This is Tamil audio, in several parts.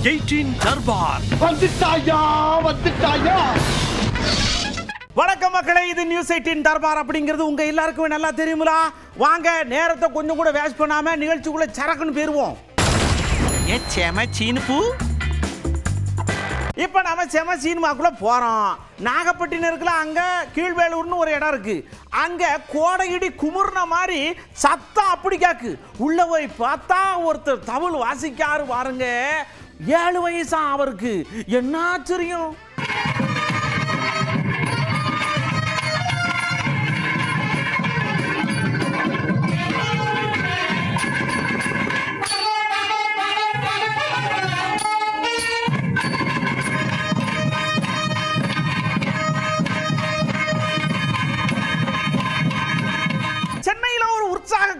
18 தர்பார். வணக்கம் மக்களே, இது நியூஸ் 18 தர்பார் அப்படிங்கிறது உங்க எல்லாருக்குமே நல்லா தெரியுங்களா? வாங்க நேரத்தை கொஞ்சம் கூட வேஸ்ட் பண்ணாம நிகழ்ச்சிக்குள்ள சரக்குன்னு போயிருவோம். இப்போ நம்ம செம சினிமாக்குள்ள போறோம். நாகப்பட்டினம் இருக்குல்ல, அங்க கீழ்வேலூர்னு ஒரு இடம் இருக்கு. அங்க கோடையிடி குமுர்ன மாதிரி சத்தம் அப்படி கேக்கு. உள்ள போய் பார்த்தா ஒருத்தர் தவில் வாசிக்காரு பாருங்க. 7 வயசா அவருக்கு. என்ன தெரியும்?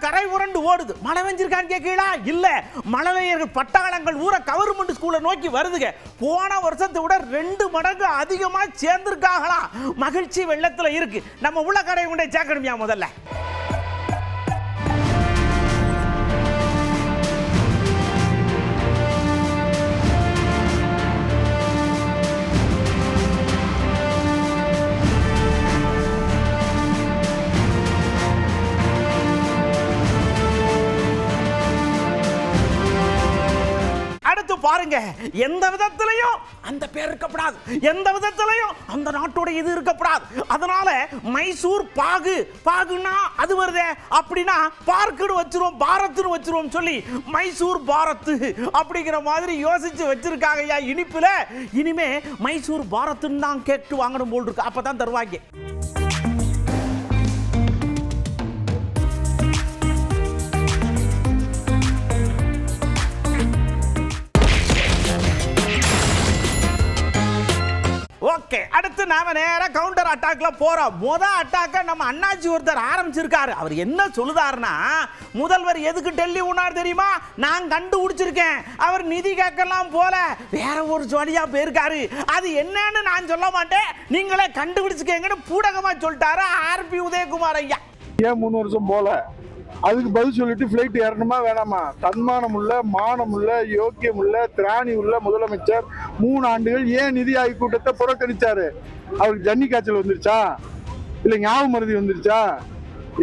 கரை உரண்டு ஓடுது. மழை வெஞ்சிருக்கான்னு கேட்கலா? இல்ல, மழலையர்கள் பட்டாளங்கள் ஊர கவர்மெண்ட் ஸ்கூலை நோக்கி வருதுங்க. போன வருஷத்தை விட 2 மடங்கு அதிகமா சேர்ந்திருக்காங்களாம். மகிழ்ச்சி வெள்ளத்துல இருக்கு. நம்ம உள்ள கடை கொண்டே சேர்க்கணுமியா முதல்ல. பாருங்க, எந்த விதத்திலையும் அந்த பேர் இருக்கப்படாது, எந்த விதத்திலையும் அந்த நாட்டோட இது இருக்கப்படாது. அதனால மைசூர் பாகு, பாகுனா அது வருதே அப்படின்னா பார்க்குன்னு வச்சிருவோம், பாரத்னு வச்சிருவோம் சொல்லி மைசூர் பாரத் அப்படிங்கிற மாதிரி யோசிச்சு வச்சிருக்காங்க. இனிப்புல இனிமே மைசூர் பாரத்னு தான் கேட்டு வாங்கணும் போல் இருக்கு. அப்பதான் தருவாங்க. ஓகே, அடுத்து நாம நேரா கவுண்டர் அட்டாக்ல போறோம். முதல் அட்டாக்க நம்ம அண்ணாச்சி ஒருத்தர் ஆரம்பிச்சிருக்காரு. அவர் என்ன சொல்லுதாருன்னா, முதல்வர் எதுக்கு டெல்லி உணார் தெரியுமா? நான் கண்டுபிடிச்சிருக்கேன். அவர் நிதி கேட்கலாம் போல வேற ஒரு ஜோலியா போயிருக்காரு. அது என்னன்னு நான் சொல்ல மாட்டேன், நீங்களே கண்டுபிடிச்சுக்கங்கன்னு பூடகமா சொல்லிட்டாரு ஆர்பி உதயகுமார் ஐயா. ஏன் 3 வருஷம் போல அதுக்கு பதில் சொல்லிட்டு பிளைட் ஏறணுமா வேணாமா? தன்மானம் உள்ள, மானம் உள்ள, யோக்கியம் உள்ள, திராணி உள்ள முதலமைச்சர் 3 ஆண்டுகள் ஏன் நிதி ஆய்வு கூட்டத்தை புறக்கணிச்சாரு? அவருக்கு ஜன்னி காய்ச்சல் வந்துருச்சா? இல்ல ஞாபக மருதி வந்துருச்சா?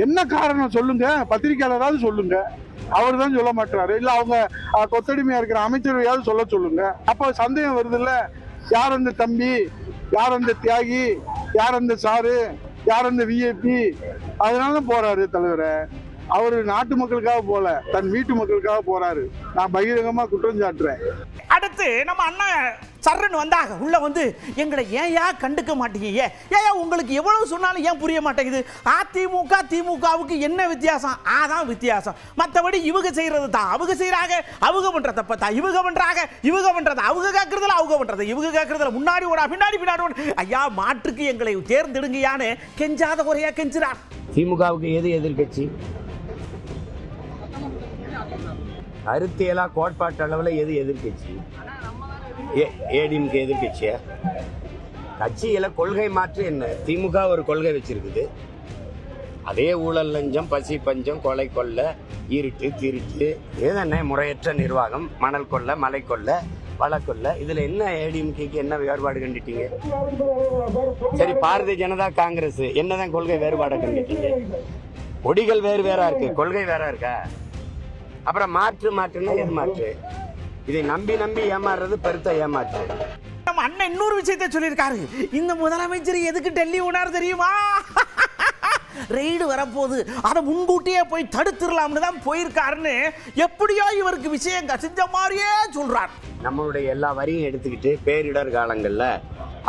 என்ன காரணம் சொல்லுங்க, பத்திரிகையாளராவது சொல்லுங்க. அவர் தான் சொல்ல மாட்டாரு. இல்ல அவங்க கொத்தடிமையா இருக்கிற அமைச்சரையாவது சொல்லுங்க. அப்ப சந்தேகம் வருது இல்ல, யார் அந்த தம்பி, யார் அந்த தியாகி, யார் அந்த சாரு, யார் அந்த விஐபி? அதனால போறாரு தலைவரை. அவரு நாட்டு மக்களுக்காக போல, தன் வீட்டு மக்களுக்காக போறாரு. நான் பகிரங்கமா குற்றம் சாட்டுறேன். அடுத்து நம்ம அண்ணன் சர்ன்னு வந்தாங்க. உள்ள வந்து எங்களை ஏயா கண்டுக்க மாட்டீங்க, ஏயா உங்களுக்கு எவ்வளவு சொன்னாலும் ஏன் புரிய மாட்டேங்குது? அதிமுக திமுகவுக்கு என்ன வித்தியாசம்? அதான் வித்தியாசம். மற்றபடி இவங்க செய்யறது தான் அவங்க செய்யறாங்க, அவங்க பண்ற தப்ப தான் இவங்க பண்றாங்க, இவங்க பண்றது அவங்க கேட்கறதுல அவங்க பண்றது இவங்க கேட்கறதுல முன்னாடி ஓட பின்னாடி ஓட. ஐயா, மாற்றுக்கு எங்களை தேர்ந்தெடுங்கயான்னு கெஞ்சாத குறையா கெஞ்சுறார். திமுகவுக்கு எது எதிர்கட்சி? கருத்தியலா கோட்பாட்டு அளவில் எது எதிர்கட்சி? ஏடிஎம்கே எதிர்கட்சியா? கட்சியில கொள்கை மாற்று என்ன? திமுக ஒரு கொள்கை வச்சிருக்குது. அதே ஊழல், லஞ்சம், பசி, பஞ்சம், கொலை, கொள்ளை, இருட்டு, திருட்டு, இதுதானே முறையற்ற நிர்வாகம், மணல் கொள்ளை, மலை கொள்ளை, வழக்கொள்ளை. இதுல என்ன ஏடிஎம்கேக்கு என்ன வேறுபாடு கண்டுட்டீங்க? சரி, பாரதிய ஜனதா காங்கிரஸ் என்னதான் கொள்கை வேறுபாடு கண்டுட்டீங்க? கொடிகள் வேறு வேறா இருக்கு, கொள்கை வேற இருக்கா? அப்புறம் மாற்றுன்னா எது மாற்று? இதை நம்பி ஏமாறுறது பெருத்த ஏமாற்று. நம்ம அண்ணன் இன்னொரு விஷயத்தை சொல்லியிருக்காரு. இந்த முதலமைச்சர் எதுக்கு டெல்லி உணார் தெரியுமா? ரெய்டு வரப்போகுது, அதை முன்கூட்டியே போய் தடுத்துடலாம்னு தான் போயிருக்காருன்னு எப்படியோ இவருக்கு விஷயம் கசிஞ்ச மாதிரியே சொல்றார். நம்மளுடைய எல்லா வரியும் எடுத்துக்கிட்டு பேரிடர் காலங்களில்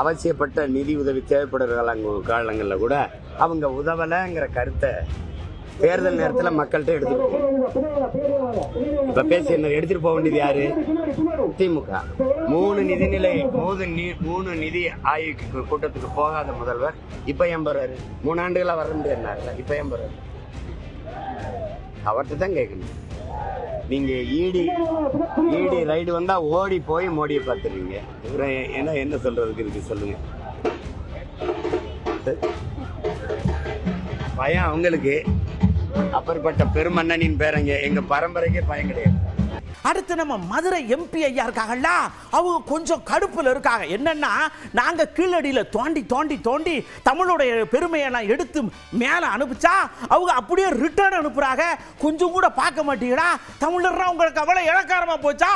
அவசியப்பட்ட நிதி உதவி தேவைப்படுற காலங்களில் கூட அவங்க உதவலைங்கிற கருத்தை தேர்தல் நேரத்தில் மக்கள்கிட்ட எடுத்துட்டு இப்ப பேசி என்ன எடுத்துட்டு போக வேண்டியது யாரு? திமுக. 3 நிதி ஆய்வு கூட்டத்துக்கு போகாத முதல்வர் இப்ப ஏன் போறாரு? 3 ஆண்டுகளா வர முடியாது, இப்ப ஏன் போறாரு? அவர்கிட்ட தான் கேட்கணும். நீங்க ஈடி ரைடு வந்தா ஓடி போய் மோடியை பார்த்துருவீங்க. என்ன சொல்றதுக்கு இருக்கு சொல்லுங்க. பயம் அவங்களுக்கு. அப்பேற்பட்ட பெருமன்னனின் பேரங்க, எங்க பரம்பரைக்கே பயம் கிடையாது. அடுத்து நம்ம மதுரை எம்பி ஐயா இருக்காங்கல்ல, அவங்க கொஞ்சம் கடுப்புல இருக்காங்க. என்னன்னா, நாங்க கீழடியில தோண்டி தோண்டி தோண்டி தமிழுடைய பெருமையெல்லாம் எடுத்து மேல அனுப்பிச்சா அவங்க அப்படியே ரிட்டர்ன் அனுப்புறாங்க. கொஞ்சம் கூட பார்க்க மாட்டீங்களா? தமிழர்னா உங்களுக்கு அவ்வளவு இலக்காரமா போச்சா?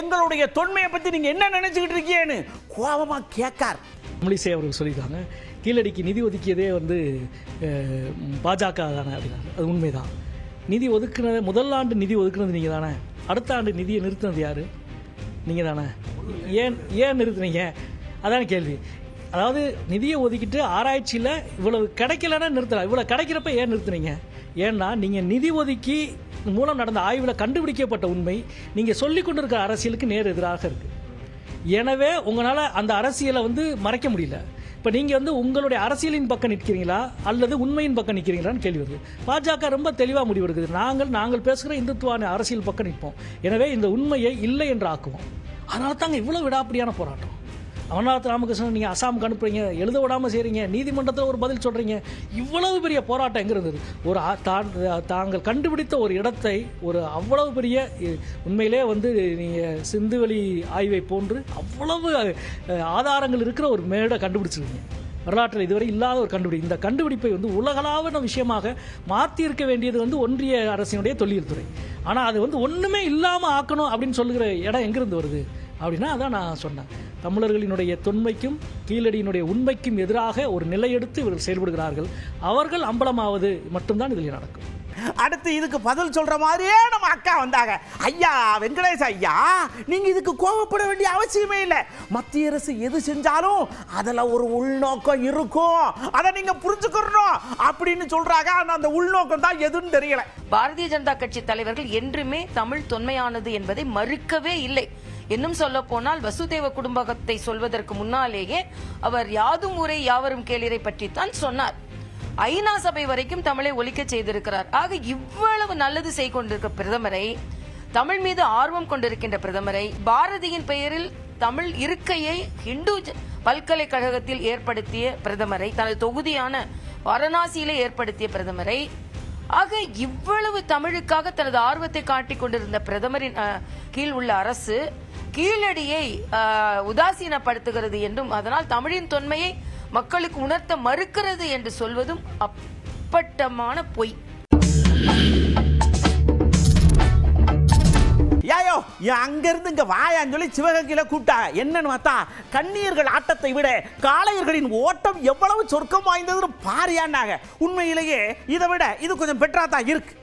எங்களுடைய தொன்மையை பத்தி நீங்க என்ன நினைச்சுக்கிட்டு இருக்கீங்கன்னு கோபமா கேட்கார். தமிழிசை அவர்கள் சொல்லியிருக்காங்க, கீழடிக்கு நிதி ஒதுக்கியதே வந்து பாஜக தானே அப்படின்னாங்க. அது உண்மைதான். நிதி ஒதுக்குனது, முதல் ஆண்டு நிதி ஒதுக்குனது நீங்கள் தானே, அடுத்த ஆண்டு நிதியை நிறுத்தினது யார்? நீங்கள் தானே. ஏன் நிறுத்துனீங்க? அதான கேள்வி. அதாவது நிதியை ஒதுக்கிட்டு ஆராய்ச்சியில் இவ்வளவு கிடைக்கலன்னா நிறுத்தலாம், இவ்வளோ கிடைக்கிறப்ப ஏன் நிறுத்துனீங்க? ஏன்னா நீங்கள் நிதி ஒதுக்கி மூலம் நடந்த ஆய்வில் கண்டுபிடிக்கப்பட்ட உண்மை நீங்கள் சொல்லி கொண்டு இருக்கிற அரசியலுக்கு நேர் எதிராக இருக்குது. எனவே உங்களால் அந்த அரசியலை வந்து மறைக்க முடியல. இப்போ நீங்கள் வந்து உங்களுடைய அரசியலின் பக்கம் நிற்கிறீங்களா அல்லது உண்மையின் பக்கம் நிற்கிறீங்களான்னு கேள்வி வருது. பாஜக ரொம்ப தெளிவாக முடிவெடுக்குது, நாங்கள் பேசுகிற இந்துத்துவான அரசியல் பக்கம் நிற்போம், எனவே இந்த உண்மையை இல்லை என்று ஆக்குவோம். அதனால தாங்க இவ்வளோ விடாப்பிடியான போராட்டம். அமர்நாத் ராமகிருஷ்ணன் நீங்கள் அசாமுக்கு அனுப்புறீங்க, எழுத விடாமல் செய்கிறீங்க, நீதிமன்றத்தில் ஒரு பதில் சொல்கிறீங்க, இவ்வளவு பெரிய போராட்டம் எங்கே இருந்தது? ஒரு தாங்கள் கண்டுபிடித்த ஒரு இடத்தை, ஒரு அவ்வளவு பெரிய உண்மையிலே வந்து நீங்கள் சிந்துவெளி ஆய்வை போன்று அவ்வளவு ஆதாரங்கள் இருக்கிற ஒரு மேடை கண்டுபிடிச்சிருக்கீங்க. வரலாற்றில் இதுவரை இல்லாத ஒரு இந்த கண்டுபிடிப்பை வந்து உலகளாவின விஷயமாக மாற்றி இருக்க வேண்டியது வந்து ஒன்றிய அரசினுடைய தொல்லியல் துறை. ஆனால் அது வந்து ஒன்றுமே இல்லாமல் ஆக்கணும் அப்படின்னு சொல்லுகிற இடம் எங்கிருந்து வருது அப்படின்னா, அதான் நான் சொன்னேன். தமிழர்களினுடைய தொன்மைக்கும் கீழடியினுடைய உண்மைக்கும் எதிராக ஒரு நிலையெடுத்து இவர்கள் செயல்படுகிறார்கள். அவர்கள் அம்பலமாவது மட்டும்தான் இதில் நடக்கும். அடுத்து இதுக்கு பதில் சொல்ற மாதிரியே நம்ம அக்கா வந்தாங்க. ஐயா வெங்கடேஷ் ஐயா, நீங்க இதுக்கு கோபப்பட வேண்டிய அவசியமே இல்லை. மத்திய அரசு எது செஞ்சாலும் அதுல ஒரு உள்நோக்கம் இருக்கும், அதை நீங்க புரிஞ்சுக்கணும் அப்படின்னு சொல்றாங்க. ஆனா அந்த உள்நோக்கம் தான் எதுன்னு தெரியல. பாரதிய ஜனதா கட்சி தலைவர்கள் என்றுமே தமிழ் தொன்மையானது என்பதை மறுக்கவே இல்லை. இன்னும் சொல்ல போனால் வசுதேவ குடும்பத்தை சொல்வதற்கு முன்னாலேயே அவர் யாதும் ஊரே யாவரும் கேளிரை பற்றித்தான் சொன்னார். ஐநா சபை வரைக்கும் தமிழை ஒலிக்க செய்திருக்கிறார். ஆக இவ்வளவு நல்லது செய்து கொண்டிருக்கிற பிரதமரை, தமிழ் மீது ஆர்வம் கொண்டிருக்கின்ற பிரதமரை, பாரதியின் பெயரில் தமிழ் இருக்கையை இந்து பல்கலைக்கழகத்தில் ஏற்படுத்திய பிரதமரை, தனது தொகுதியான வாரணாசியிலே ஏற்படுத்திய பிரதமரை, ஆக இவ்வளவு தமிழுக்காக தனது ஆர்வத்தை காட்டிக் கொண்டிருந்த பிரதமரின் கீழ் உள்ள அரசு கீழடியை உதாசீனப்படுத்துகிறது என்றும் அதனால் தமிழின் தொன்மையை மக்களுக்கு உணர்த்த மறுக்கிறது என்று சொல்வதும் அப்பட்டமான பொய். யாயோ அங்கிருந்து இங்க வாயான்னு சொல்லி சிவகங்கையில கூட்டா என்னன்னு பார்த்தா, கண்ணீர்கள் ஆட்டத்தை விட காளையர்களின் ஓட்டம் எவ்வளவு சொர்க்கம் வாய்ந்ததுன்னு பாரியானாங்க. உண்மையிலேயே இதை விட இது கொஞ்சம் பெட்டரா தான் இருக்கு.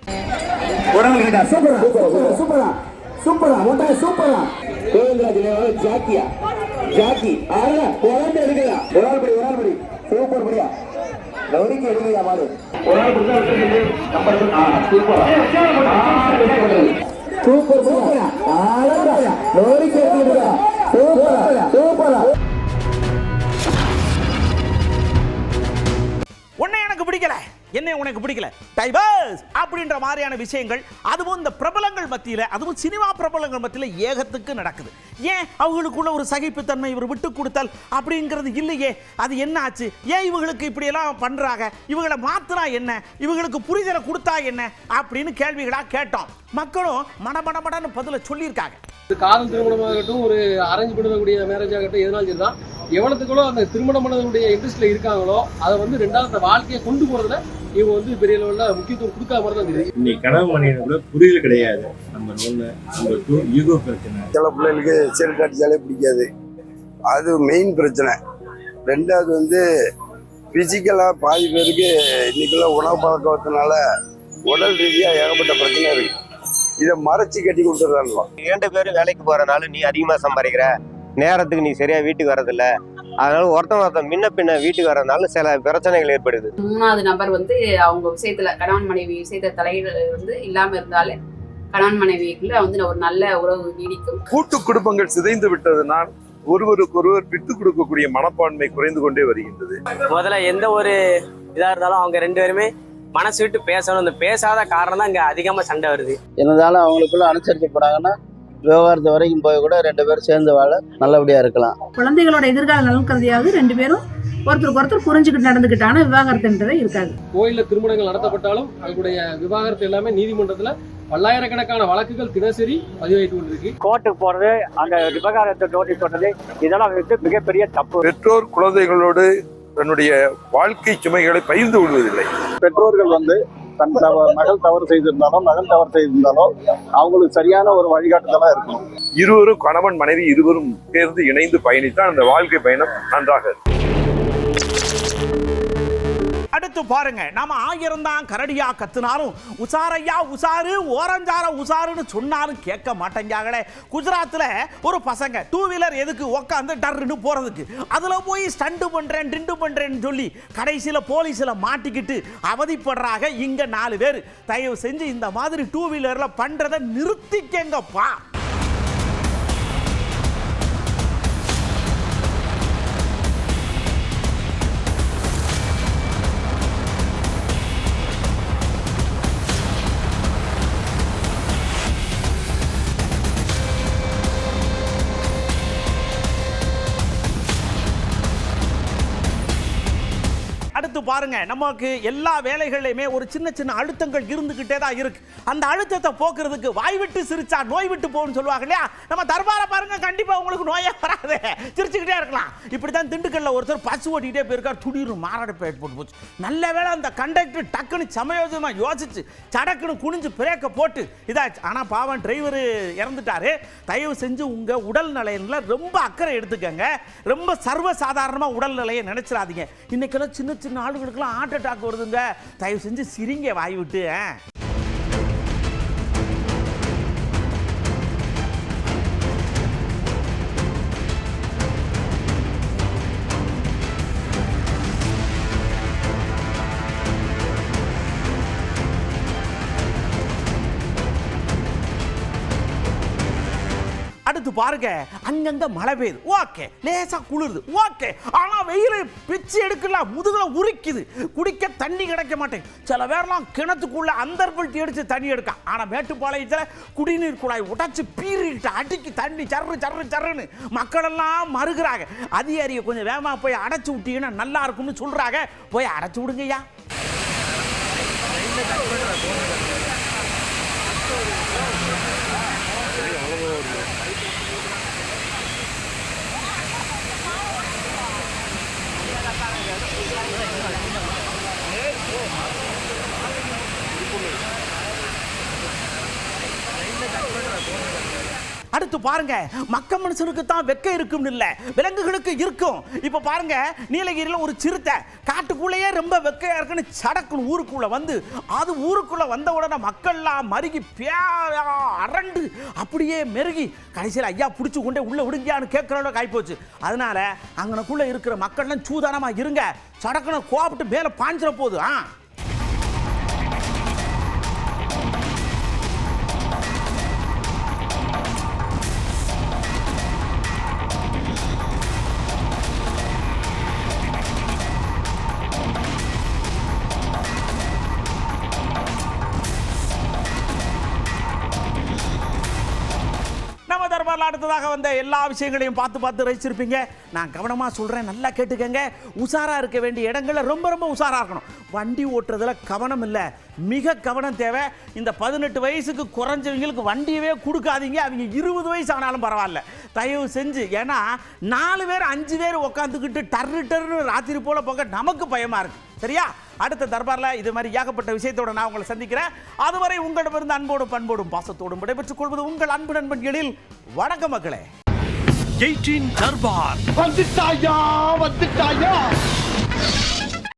உன்னை எனக்கு பிடிக்கல, என்ன உனக்கு பிடிக்கல, டைவர்ஸ் அப்படின்ற மாதிரியான விஷயங்கள் அதுவும் இந்த பிரபலங்கள் மத்தியில், அதுவும் சினிமா பிரபலங்கள் மத்தியில் ஏகத்துக்கு நடக்குது. ஏன் அவங்களுக்குள்ள ஒரு சகிப்புத்தன்மை, இவர் விட்டு கொடுத்தல் அப்படிங்கிறது இல்லையே? அது என்ன ஆச்சு? ஏன் இவங்களுக்கு இப்படி எல்லாம் பண்றாங்க? இவங்களை மாத்தினா என்ன? இவங்களுக்கு புரிதலை கொடுத்தா என்ன அப்படின்னு கேள்விகளா கேட்டோம். மக்களும் மடமடமடன்னு பதில சொல்லியிருக்காங்க. காதல் திருமணமாகட்டும், ஒரு அரேஞ்ச் பண்ணக்கூடிய மேரேஜ் ஆகட்டும், எதனாலும் சரிதான், எவ்வளவுக்குள்ளோ அந்த திருமணம் பண்ணதுடைய இன்ட்ரெஸ்ட்ல இருக்காங்களோ அதை வந்து ரெண்டாவது வாழ்க்கையை கொண்டு போறதுல இவங்க வந்து பெரிய லெவல்ல முக்கியத்துவம் கொடுக்காம மாதிரி தான் தெரியுது. இன்னைக்கு கனவு மணியின புரியல் கிடையாது. நம்பர் 1. நம்பர் 2 ஈகோ பிரச்சனை. சில பிள்ளைகளுக்கு சிகரெட் அடிச்சாலே பிடிக்காது, அது மெயின் பிரச்சனை. ரெண்டாவது வந்து பிசிக்கலா பாதி பேருக்கு இன்னைக்குள்ள உணவு பழக்கத்தினால உடல் ரீதியா ஏகப்பட்ட பிரச்சனை இருக்கு. இதை மறைச்சு கட்டி கொடுத்துறாங்க. 2 பேரும் வேலைக்கு போறதுனால நீ அதிகமா சம்பாதிக்கிற, நேரத்துக்கு நீ சரியா வீட்டுக்கு வர்றதில்ல, அதனால ஒருத்தன் முன்ன பின்ன வீட்டுக்கு வர்றதுனால சில பிரச்சனைகள் ஏற்படுது. 3வது நபர் வந்து அவங்க விஷயத்துல கணவன் மனைவி விஷயத்த தலையீடு வந்து இல்லாம இருந்தாலே கணவன் மனைவிக்குள்ள வந்து ஒரு நல்ல உறவு நீடிக்கும். கூட்டு குடும்பங்கள் சிதைந்து விட்டதுனால் ஒருவருக்கொருவர் விட்டு கொடுக்கக்கூடிய மனப்பான்மை குறைந்து கொண்டே வருகின்றது. முதல்ல எந்த ஒரு இதா இருந்தாலும் அவங்க 2 பேருமே மனசு விட்டு பேசணும். இந்த பேசாத காரணம் தான் இங்க அதிகமா சண்டை வருது. என்னதாலும் அவங்களுக்குள்ள அனுசரிச்சு போனாங்கன்னா விவகாரத்து வரைக்கும் போய் கூட 2 பேரும் சேர்ந்து வாழ நல்லபடியா இருக்கலாம். குழந்தைகளோட எதிர்கால நலன் கருதியாவது 2 பேரும் ஒருத்தருக்கு ஒருத்தர் புரிஞ்சுக்கிட்டு நடந்துக்கிட்டாங்கன்னா விவாகரத்துன்றதே இருக்காது. கோயில்ல திருமணங்கள் நடத்தப்பட்டாலும் அதனுடைய விவாகரத்து எல்லாமே நீதிமன்றத்துல பல்லாயிரக்கணக்கான வழக்குகள் தினசரி பதிவாயிட்டு கொண்டிருக்கு. கோர்ட்டுக்கு போறது, அந்த விவகாரத்தை நோட்டீஸ் பண்றது, இதெல்லாம் வந்து மிகப்பெரிய தப்பு. பெற்றோர் குழந்தைகளோடு தன்னுடைய வாழ்க்கை சுமைகளை பகிர்ந்து கொள்வதில்லை. பெற்றோர்கள் வந்து தன் மகள் தவறு செய்திருந்தாலும் மகன் தவறு செய்திருந்தாலும் அவங்களுக்கு சரியான ஒரு வழிகாட்டுதலா இருக்கணும். இருவரும் கணவன் மனைவி இருவரும் சேர்ந்து இணைந்து பயணித்தால் அந்த வாழ்க்கை பயணம் நன்றாக இருக்கும். அடுத்து பாருங்க, நாம 1000 தான் கரடியா கத்துனாலும் உசாரையா உசாரு ஓரஞ்சார உசாருன்னு சொன்னாலும் கேட்க மாட்டேங்காங்களே. குஜராத்தில் ஒரு பசங்க 2 வீலர் எதுக்கு உட்காந்து டர்ன்னு போறதுக்கு, அதுல போய் ஸ்டண்ட் பண்றேன் டிண்டு பண்றேன்னு சொல்லி கடைசியில் போலீஸில் மாட்டிக்கிட்டு அவதிப்படுறாங்க. இங்க 4 பேர். தயவு செஞ்சு இந்த மாதிரி 2 வீலர்ல பண்றதை நிறுத்திக்கங்கப்பா. அடுத்து பாருங்க, நமக்கு எல்லா வேலைகளிலுமே ஒரு சின்ன சின்ன அழுத்தங்கள் இருந்துகிட்டே தான் இருக்கு. அந்த அழுத்தத்தை போக்குறதுக்கு வாய் விட்டு சிரிச்சா நோய் விட்டு போகும்னு சொல்லுவாங்க இல்லையா? நம்ம தர்பாரை பாருங்க, கண்டிப்பா உங்களுக்கு நோயே வராது, சிரிச்சுக்கிட்டே இருக்கலாம். இப்படிதான் திண்டுக்கல்ல ஒருத்தர் பஸ் ஓட்டிகிட்டே போயிருக்கார். துடிரு மாரடைப்பு ஏற்பட்டு போச்சு. நல்ல வேளை அந்த கண்டக்டர் டக்குன்னு சமயோஜமா யோசிச்சு சடக்குன்னு குனிஞ்சு பிரேக்கை போட்டு இதாச்சு. ஆனா பாவம் டிரைவர் இறந்துட்டாரு. தயவு செஞ்சு உங்க உடல் நிலையில ரொம்ப அக்கறை எடுத்துக்கங்க. ரொம்ப சர்வசாதாரணமா உடல் நிலையை நினைச்சிடாதீங்க. இன்னைக்கெல்லாம் சின்ன சின்ன ஆளுகளுக்கெல்லாம் ஹார்ட் அட்டாக் வருதுங்க. தயவு செஞ்சு சிரிங்க வாய் விட்டு. அடுத்து பாருங்க, அங்கங்க மழை பெய்யுது, ஓகே. லேசா குளிருது, ஓகே. ஆனா வெயில் பிச்சு எடுக்கல, முதுகுல உரிக்குது. குடிக்க தண்ணி கிடைக்க மாட்டேங்குது. சில பேர்லாம் கிணத்துக்குள்ள அந்தர்பல்ட்டி அடிச்சு தண்ணி எடுக்க. ஆனா மேட்டுப்பாளையத்தில் குடிநீர் குழாய் உடைச்சு பீறிட்டு அடிக்கி தண்ணி சர்ரு சர்ரு சர்ருன்னு மக்கள் எல்லாம் மறுகிறாங்க. அதிகாரியை கொஞ்சம் வேகமா போய் அடைச்சு விட்டீங்கன்னா நல்லா இருக்கும்னு சொல்றாங்க. போய் அடைச்சு விடுங்கய்யா. அடுத்து பாருங்க, மக்க மனுஷனுக்கு தான் வெக்க இருக்கும்னு இல்ல, விலங்குகளுக்கு இருக்கும். இப்ப பாருங்க, நீலகிரியில் ஒரு சிறுத்தை காட்டுக்குள்ளேயே ரொம்ப வெக்கையா இருக்குன்னு சடக்குன்னு ஊருக்குள்ள வந்து, அது ஊருக்குள்ள வந்த உடனே மக்கள்லாம் மருகி அரண்டு அப்படியே மெருகி கடைசியில் ஐயா பிடிச்சி கொண்டே உள்ள விடுங்கியான்னு கேட்கறோட காய்ப்போச்சு. அதனால அங்கனக்குள்ள இருக்கிற மக்கள்லாம் சூதானமா இருங்க. சடக்குன்னு கோபப்பட்டு மேல பாஞ்சிட போகுது. அடுத்ததாக வந்த எல்லா விஷயங்களையும் பார்த்து ரசிச்சிருப்பீங்க. நான் கவனமாக சொல்கிறேன், நல்லா கேட்டுக்கங்க. உஷாராக இருக்க வேண்டிய இடங்கள்ல ரொம்ப ரொம்ப உஷாராக இருக்கணும். வண்டி ஓட்டுறதுல கவனம் இல்லை, மிக கவனம் தேவை. இந்த 18 வயசுக்கு குறைஞ்சவங்களுக்கு வண்டியவே கொடுக்காதீங்க. அவங்க 20 வயசு ஆனாலும் பரவாயில்ல, தயவு செஞ்சு. ஏன்னா 4 பேர் 5 பேர் உட்காந்துக்கிட்டு டர்னு ராத்திரி போல போக நமக்கு பயமாக இருக்கு. சரியா? அடுத்த தர்பாரில் இது மாதிரி ஏகப்பட்ட விஷயத்தோட நான் உங்களை சந்திக்கிறேன். அதுவரை உங்களிடமிருந்து அன்போடும் பண்போடும் பாசத்தோடும் விடைபெற்றுக் கொள்வது உங்கள் அன்பு நண்பன் எழில். வணக்கம் மக்களே. 18 தர்பார் வந்துட்டாயா.